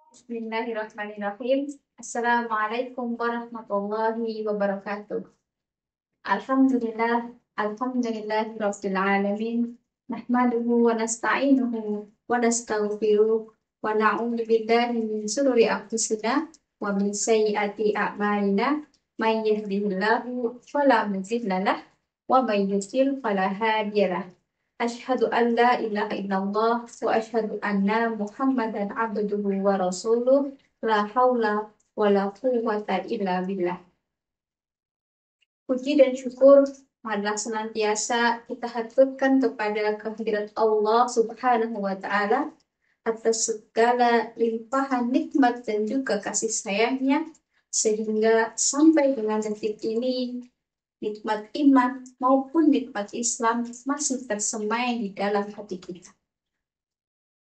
Bismillahirrahmanirrahim. Assalamualaikum warahmatullahi wabarakatuh. Alhamdulillah, Rabbil alamin. Nahmaduhu wa nasta'inuhu wa nastaghfiruh wa na'udzu billahi min shururi anfusina wa min sayyiati a'malina. May yahdihillahu fala mudilla lah wa may yudlil fala hadiyalah. Asyhadu an la ilaha illallah wa asyhadu anna Muhammadan abduhu wa rasuluh. La haula wa la quwwata illa billah. Puji dan syukur adalah senantiasa kita haturkan kepada kehadirat Allah Subhanahu wa Ta'ala atas segala limpahan nikmat dan juga kasih sayangnya, sehingga sampai dengan detik ini nikmat iman maupun nikmat Islam masih tersemai di dalam hati kita.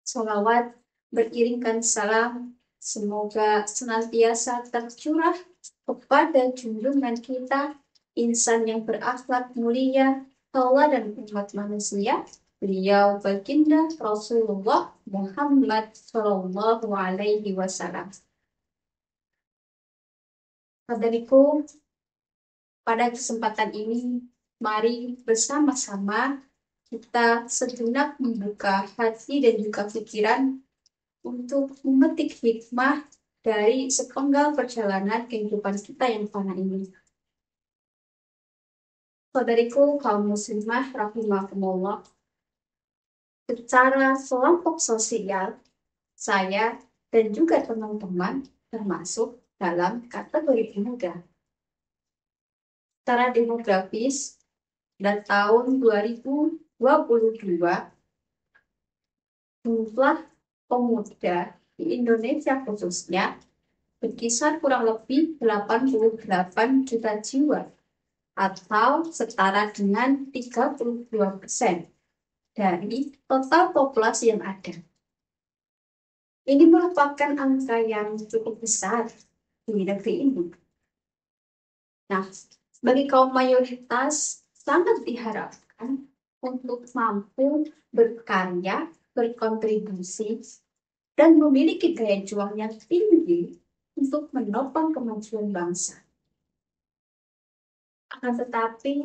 Salawat beriringkan salam semoga senantiasa tercurah kepada junjungan kita, insan yang berakhlak mulia, tauladan umat manusia, beliau baginda Rasulullah Muhammad Shallallahu Alaihi Wasallam. Saudariku, pada kesempatan ini, mari bersama-sama kita sejenak membuka hati dan juga pikiran untuk memetik hikmah dari sepenggal perjalanan kehidupan kita yang fana ini. Saudariku kaum muslimah rahimakumullah, secara kelompok sosial, saya dan juga teman-teman termasuk dalam kategori pemuda. Secara demografis, dan tahun 2022, jumlah pemuda di Indonesia khususnya berkisar kurang lebih 88 juta jiwa atau setara dengan 32% dari total populasi yang ada. Ini merupakan angka yang cukup besar di negeri ini. Nah, bagi kaum mayoritas sangat diharapkan untuk mampu berkarya, berkontribusi, dan memiliki daya juang yang tinggi untuk menopang kemajuan bangsa. Akan tetapi,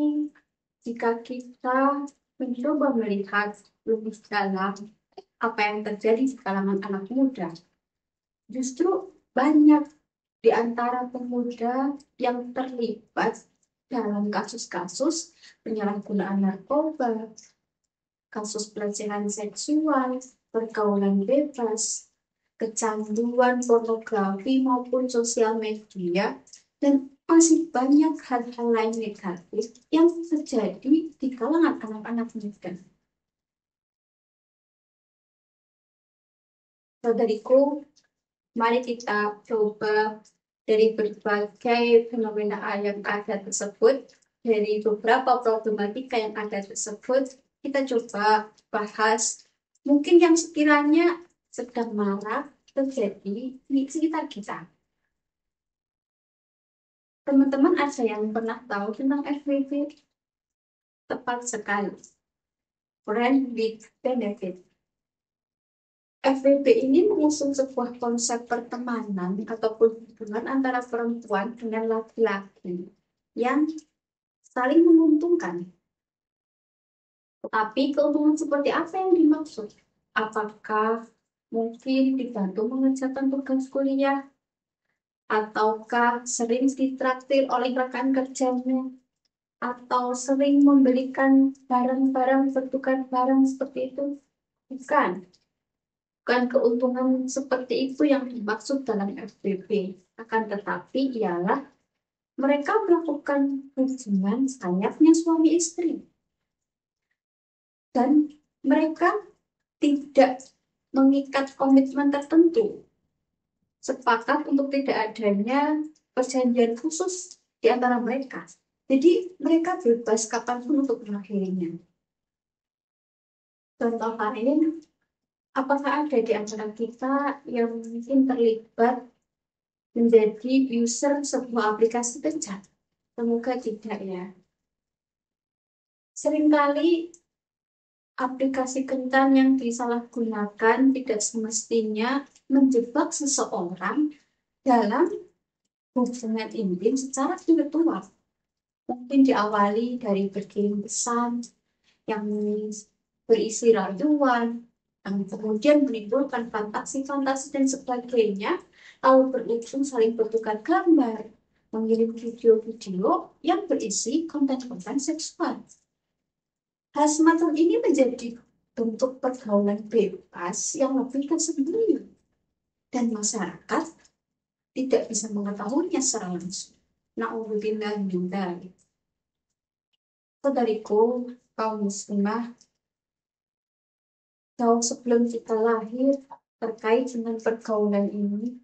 jika kita mencoba melihat lebih dalam apa yang terjadi di kalangan anak muda, justru banyak di antara pemuda yang terlibat dalam kasus-kasus penyalahgunaan narkoba, kasus pelecehan seksual, pergaulan bebas, kecanduan pornografi maupun sosial media, dan masih banyak hal-hal lain negatif yang terjadi di kalangan anak-anak muda. Saudariku, mari kita coba dari berbagai fenomena yang ada tersebut, dari beberapa problematika yang ada tersebut, kita coba bahas mungkin yang sekiranya sedang marak terjadi di sekitar kita. Teman-teman ada yang pernah tahu tentang FWB? Tepat sekali. Friend with Benefit. FWB ini mengusung sebuah konsep pertemanan ataupun hubungan antara perempuan dengan laki-laki yang saling menguntungkan. Tapi keuntungan seperti apa yang dimaksud? Apakah mungkin dibantu mengerjakan tugas kuliah? Ataukah sering ditraktir oleh rekan kerjanya? Atau sering membelikan barang-barang, bertukar barang seperti itu? Bukan. Bukan keuntungan seperti itu yang dimaksud dalam FWB. Akan tetapi ialah mereka melakukan hubungan sayapnya suami istri. Dan mereka tidak mengikat komitmen tertentu. Sepakat untuk tidak adanya perjanjian khusus di antara mereka. Jadi mereka bebas kapanpun untuk mengakhirinya. Contoh lain, apakah ada di antara kita yang mungkin terlibat menjadi user sebuah aplikasi kencan? Semoga tidak ya. Seringkali Aplikasi kencan yang disalahgunakan tidak semestinya menjebak seseorang dalam hubungan intim secara virtual. Mungkin diawali dari berkirim pesan yang berisi rayuan, yang kemudian menimbulkan fantasi-fantasi dan sebagainya, lalu berujung saling bertukar gambar, mengirim video-video yang berisi konten-konten seksual. Hal semacam ini menjadi bentuk pergaulan bebas yang lebih tersembunyi dan masyarakat tidak bisa mengetahuinya secara langsung. Na'udzubillah min dzalik. Saudariku, kaum muslimah, jauh sebelum kita lahir terkait dengan pergaulan ini,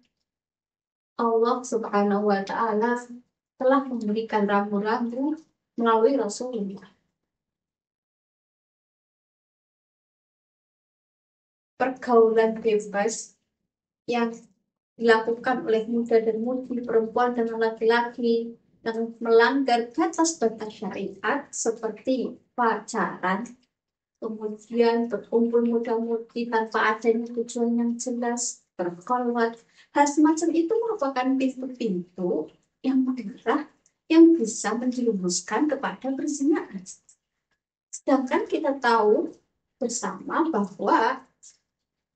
Allah Subhanahu wa Ta'ala telah memberikan rambu-rambu melalui Rasulullah. Pergaulan bebas yang dilakukan oleh muda dan mudi, perempuan dan laki-laki yang melanggar batas-batas syariat seperti pacaran, kemudian berkumpul muda-mudi tanpa adanya tujuan yang jelas, berkholwat. Hal semacam itu merupakan pintu-pintu yang mengarah yang bisa menjerumuskan kepada perzinahan. Sedangkan kita tahu bersama bahwa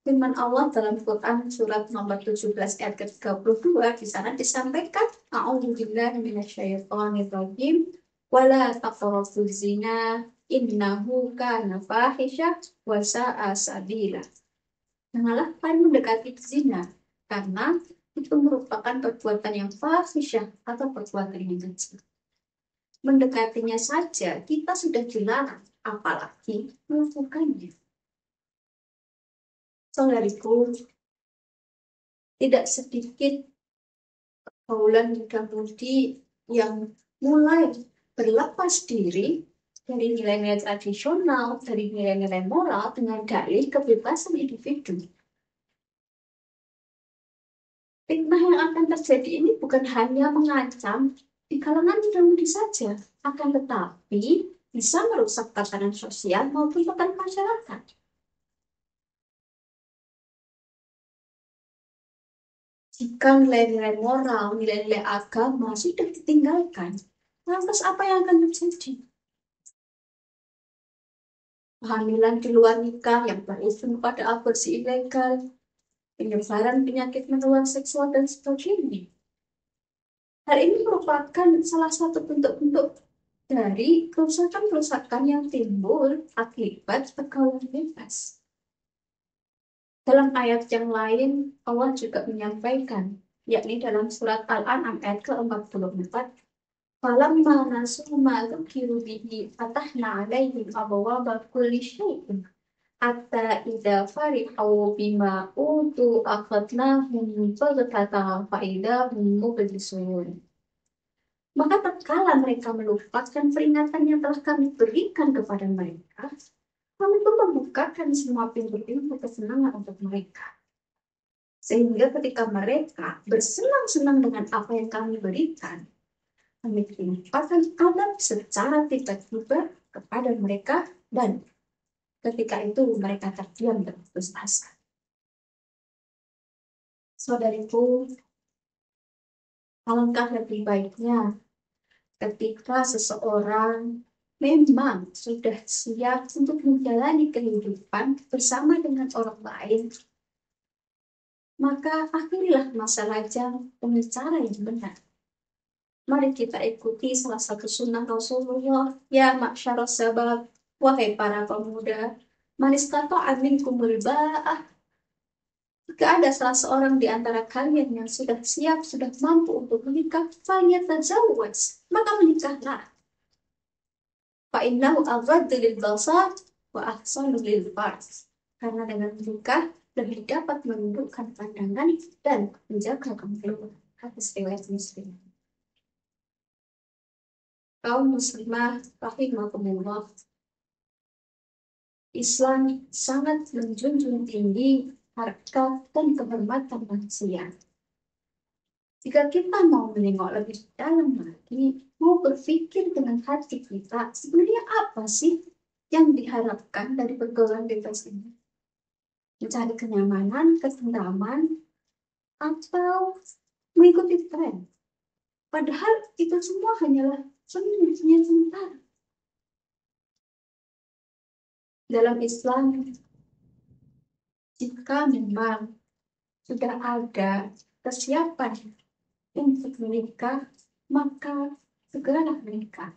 firman Allah dalam Quran surat nomor 17 ayat ke-32 di sana disampaikan, A'udzubillahi minasyaitonirrajim wala taqrabuz zina innahu kana fahisyah wa sa'a sabila. Janganlah kalian mendekati zina karena itu merupakan perbuatan yang fahisyah atau perbuatan yang kecil. Mendekatinya saja kita sudah dilarang, apalagi melakukannya. Saudariku, tidak sedikit pergaulan muda-mudi yang mulai berlepas diri dari nilai-nilai tradisional, dari nilai-nilai moral dengan dalih kebebasan individu. Fitnah yang akan terjadi ini bukan hanya mengancam di kalangan muda-mudi saja, akan tetapi bisa merusak tatanan sosial maupun tatanan masyarakat. Jika nilai-nilai moral, nilai-nilai agama sudah ditinggalkan, lantas apa yang akan terjadi? Kehamilan di luar nikah yang berujung pada aborsi ilegal, penyebaran penyakit menular seksual, dan sebagainya. Hal ini merupakan salah satu bentuk-bentuk dari kerusakan-kerusakan yang timbul akibat pergaulan bebas. Dalam ayat yang lain, Allah juga menyampaikan, yakni dalam surat Al-An'am ayat ke-44, "Falamma nasu ma dzukiru bihi fatahna 'alaihim abwaaba kulli syai'in hatta idza farihu bima utu akhadnahum baghtatan fa idza hum mublisun." Maka tatkala mereka melupakan peringatan yang telah kami berikan kepada mereka, kami pun membukakan semua pintu-pintu kesenangan untuk mereka. Sehingga ketika mereka bersenang-senang dengan apa yang kami berikan, kami timpakan adab secara tiba-tiba kepada mereka, dan ketika itu mereka terdiam dan putus asa. Saudariku, alangkah lebih baiknya ketika seseorang memang sudah siap untuk menjalani kehidupan bersama dengan orang lain, maka akhirilah masa lajang dengan cara yang benar. Mari kita ikuti salah satu sunnah Rasulullah, ya ma'syaras sabab, wahai para pemuda, man istata'a minkumul ba'ah. Jika ada salah seorang di antara kalian yang sudah siap, sudah mampu untuk menikah, falyatazawwaj, maka menikahlah. Fa'innahu aghaddu lil basar wa ahsanu lil farj. Karena dengan menikah lebih dapat menundukkan pandangan dan menjaga kemaluan. Hadis riwayat Muslim. Kaum muslimah rahimakumullah, Islam sangat menjunjung tinggi harga dan kehormatan manusia. Jika kita mau menengok lebih dalam lagi, mau berpikir dengan hati kita, sebenarnya apa sih yang diharapkan dari pergaulan bebas ini? Mencari kenyamanan, ketentraman, atau mengikuti tren? Padahal itu semua hanyalah seni sementara. Dalam Islam, jika memang sudah ada kesiapan untuk menikah, maka segeralah menikah.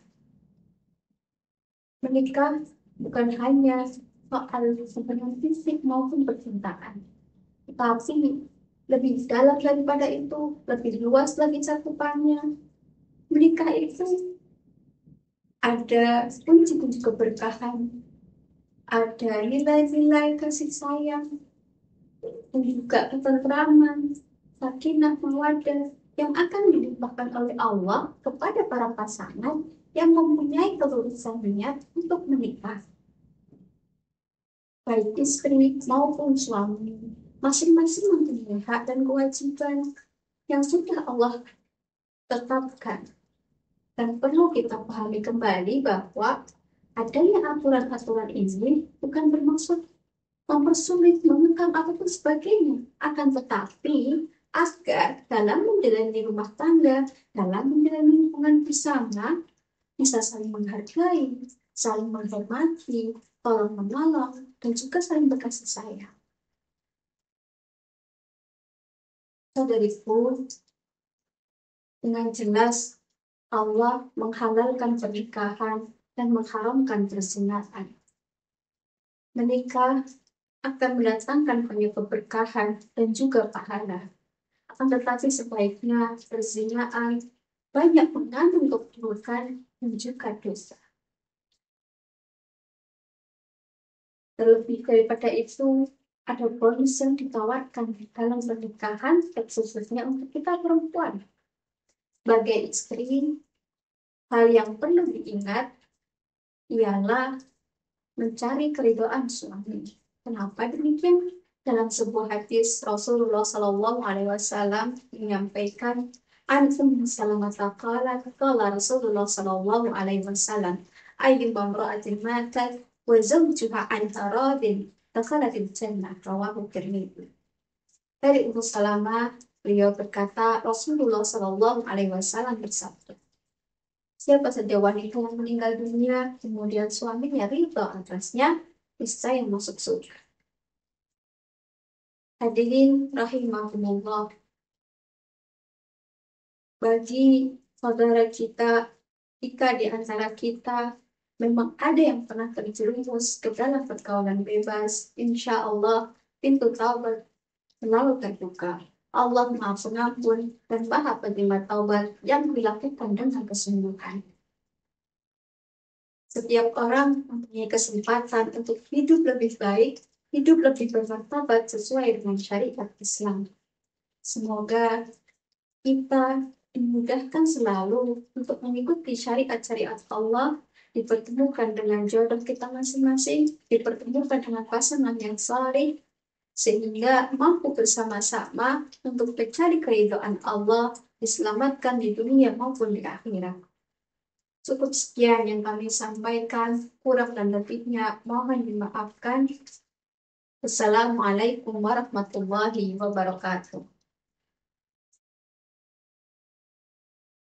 Menikah bukan hanya soal hubungan fisik maupun percintaan, tetapi lebih dalam daripada itu, lebih luas lagi cakupannya. Menikah itu ada kunci-kunci keberkahan, ada nilai-nilai kasih sayang, dan juga ketentraman, sakinah, mawaddah yang akan dilimpahkan oleh Allah kepada para pasangan yang mempunyai kelulusan niat untuk menikah. Baik istri maupun suami, masing-masing mempunyai hak dan kewajiban yang sudah Allah tetapkan. Dan perlu kita pahami kembali bahwa adanya aturan-aturan ini bukan bermaksud mempersulit, mengekang, ataupun sebagainya. Akan tetapi, agar dalam menjalani rumah tangga, dalam menjalani hubungan bersama, bisa saling menghargai, saling menghormati, tolong menolong, dan juga saling berkasih sayang. Saudariku, dengan jelas Allah menghalalkan pernikahan dan mengharamkan perzinahan. Menikah akan mendatangkan banyak keberkahan dan juga pahala. Akan tetapi sebaiknya perzinahan banyak mengandung keburukan dan juga dosa. Terlebih daripada itu, ada bonus yang ditawarkan dalam pernikahan, khususnya untuk kita perempuan. Sebagai istri, hal yang perlu diingat ialah mencari keridhaan suami. Kenapa demikian? Dalam sebuah hadis Rasulullah Shallallahu Alaihi Wasallam menyampaikan, "An Ummu Salamah qala Rasulullah Shallallahu Alaihi Wasallam, ayyu imra'atin matat wa zawjuha anha radin dakhalatil jannah." Rawahu Tirmidzi. Dari Ummu Salamah, beliau berkata, Rasulullah Shallallahu Alaihi Wasallam bersabda, siapa saja wanita yang meninggal dunia, kemudian suaminya ridho atasnya, niscaya masuk surga. Hadirin rahimahumullah, bagi saudara kita, jika di antara kita memang ada yang pernah terjerumus ke dalam pergaulan bebas, insya Allah pintu taubat selalu terbuka. Allah Maha Pengampun dan Maha Penerima Taubat yang dilakukan dengan kesungguhan. Setiap orang mempunyai kesempatan untuk hidup lebih baik, hidup lebih bermartabat sesuai dengan syariat Islam. Semoga kita dimudahkan selalu untuk mengikuti syariat-syariat Allah, dipertemukan dengan jodoh kita masing-masing, dipertemukan dengan pasangan yang saleh, sehingga mampu bersama-sama untuk mencari keridhaan Allah, diselamatkan di dunia maupun di akhirat. Cukup sekian yang kami sampaikan, kurang dan lebihnya mohon dimaafkan. Wassalamualaikum warahmatullahi wabarakatuh.